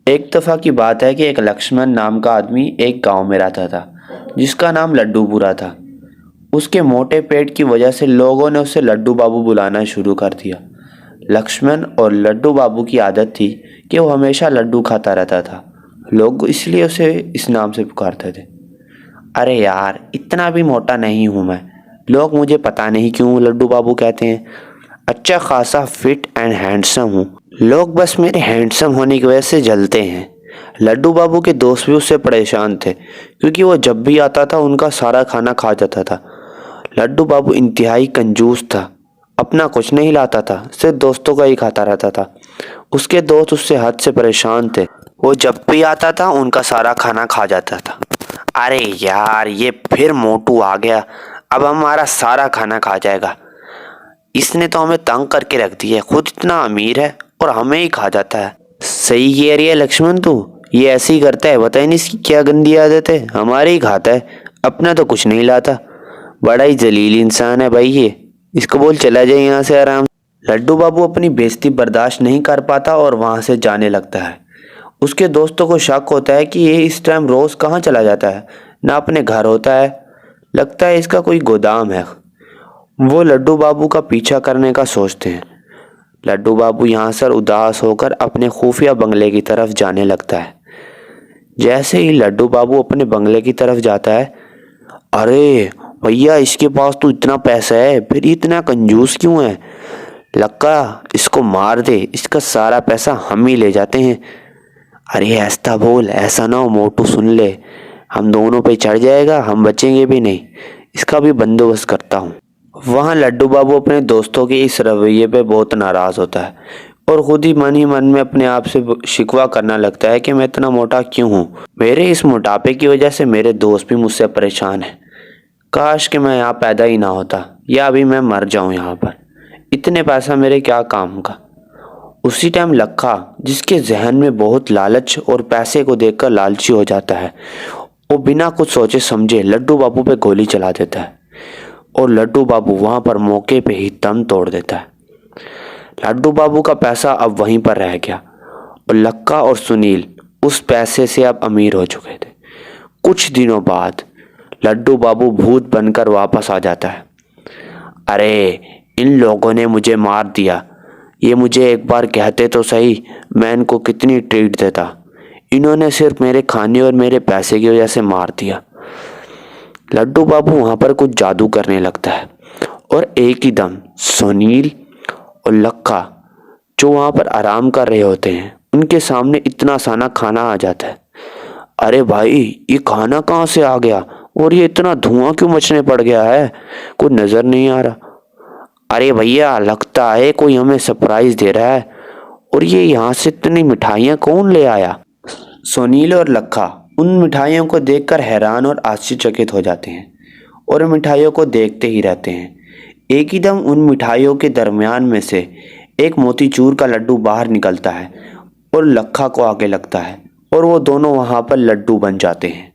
एक दफ़ा की बात है कि एक लक्ष्मण नाम का आदमी एक गांव में रहता था, जिसका नाम लड्डूपुरा था। उसके मोटे पेट की वजह से लोगों ने उसे लड्डू बाबू बुलाना शुरू कर दिया। लक्ष्मण और लड्डू बाबू की आदत थी कि वो हमेशा लड्डू खाता रहता था। लोग इसलिए उसे इस नाम से पुकारते थे। अरे यार, इतना भी मोटा नहीं हूँ मैं। लोग मुझे पता नहीं क्यों लड्डू बाबू कहते हैं। अच्छा खासा फिट एंड हैंडसम हूँ। लोग बस मेरे हैंडसम होने की वजह से जलते हैं। लड्डू बाबू के दोस्त भी उससे परेशान थे, क्योंकि वो जब भी आता था उनका सारा खाना खा जाता था। लड्डू बाबू इंतहाई कंजूस था, अपना कुछ नहीं लाता था, सिर्फ दोस्तों का ही खाता रहता था। उसके दोस्त उससे हद से परेशान थे। वो जब भी आता था उनका सारा खाना खा जाता था। अरे यार, ये फिर मोटू आ गया, अब हमारा सारा खाना खा जाएगा। इसने तो हमें तंग करके रख दिया है, खुद इतना अमीर है और हमें ही खा जाता है। सही कह रही है लक्ष्मण तू, ये ऐसे ही करता है, पता ही नहीं इसकी क्या गंदी आदत है, हमारे ही खाता है, अपना तो कुछ नहीं लाता। बड़ा ही जलील इंसान है भाई ये, इसको बोल चला जाए यहाँ से आराम। लड्डू बाबू अपनी बेइज्जती बर्दाश्त नहीं कर पाता और वहां से जाने लगता है। उसके दोस्तों को शक होता है कि ये इस टाइम रोज कहाँ चला जाता है, ना अपने घर होता है, लगता है इसका कोई गोदाम है। वो लड्डू बाबू का पीछा करने का सोचते हैं। लड्डू बाबू यहाँ से उदास होकर अपने खुफिया बंगले की तरफ जाने लगता है। जैसे ही लड्डू बाबू अपने बंगले की तरफ जाता है, अरे भैया, इसके पास तो इतना पैसा है, फिर इतना कंजूस क्यों है? लक्का, इसको मार दे, इसका सारा पैसा हम ही ले जाते हैं। अरे ऐसा बोल, ऐसा ना हो मोटू सुन ले, हम दोनों पे चढ़ जाएगा, हम बचेंगे भी नहीं। इसका भी बंदोबस्त करता हूँ। वहाँ लड्डू बाबू अपने दोस्तों के इस रवैये पे बहुत नाराज़ होता है और खुद ही मन में अपने आप से शिकवा करना लगता है कि मैं इतना मोटा क्यों हूँ। मेरे इस मोटापे की वजह से मेरे दोस्त भी मुझसे परेशान हैं। काश कि मैं यहाँ पैदा ही ना होता, या अभी मैं मर जाऊँ यहाँ पर। इतने पैसा मेरे क्या काम का। उसी टाइम लखा, जिसके जहन में बहुत लालच और पैसे को देखकर लालची हो जाता है, वो बिना कुछ सोचे समझे लड्डू बाबू पे गोली चला देता है और लड्डू बाबू वहां पर मौके पे ही दम तोड़ देता है। लड्डू बाबू का पैसा अब वहीं पर रह गया और लक्का और सुनील उस पैसे से अब अमीर हो चुके थे। कुछ दिनों बाद लड्डू बाबू भूत बनकर वापस आ जाता है। अरे, इन लोगों ने मुझे मार दिया, ये मुझे एक बार कहते तो सही, मैं इनको कितनी ट्रीट देता। इन्होंने सिर्फ मेरे खाने और मेरे पैसे की वजह से मार दिया। लड्डू बाबू वहां पर कुछ जादू करने लगता है और एक ही दम सुनील और लक्का, जो वहां पर आराम कर रहे होते हैं, उनके सामने इतना साना खाना आ जाता है। अरे भाई, ये खाना कहाँ से आ गया और ये इतना धुआं क्यों मचने पड़ गया है, कुछ नजर नहीं आ रहा। अरे भैया, लगता है कोई हमें सरप्राइज दे रहा है। और ये यहाँ से इतनी मिठाइयाँ कौन ले आया? सुनील और लखा उन मिठाइयों को देखकर हैरान और आश्चर्यचकित हो जाते हैं और मिठाइयों को देखते ही रहते हैं। एक ही दम उन मिठाइयों के दरमियान में से एक मोतीचूर का लड्डू बाहर निकलता है और लखा को आगे लगता है और वो दोनों वहां पर लड्डू बन जाते हैं।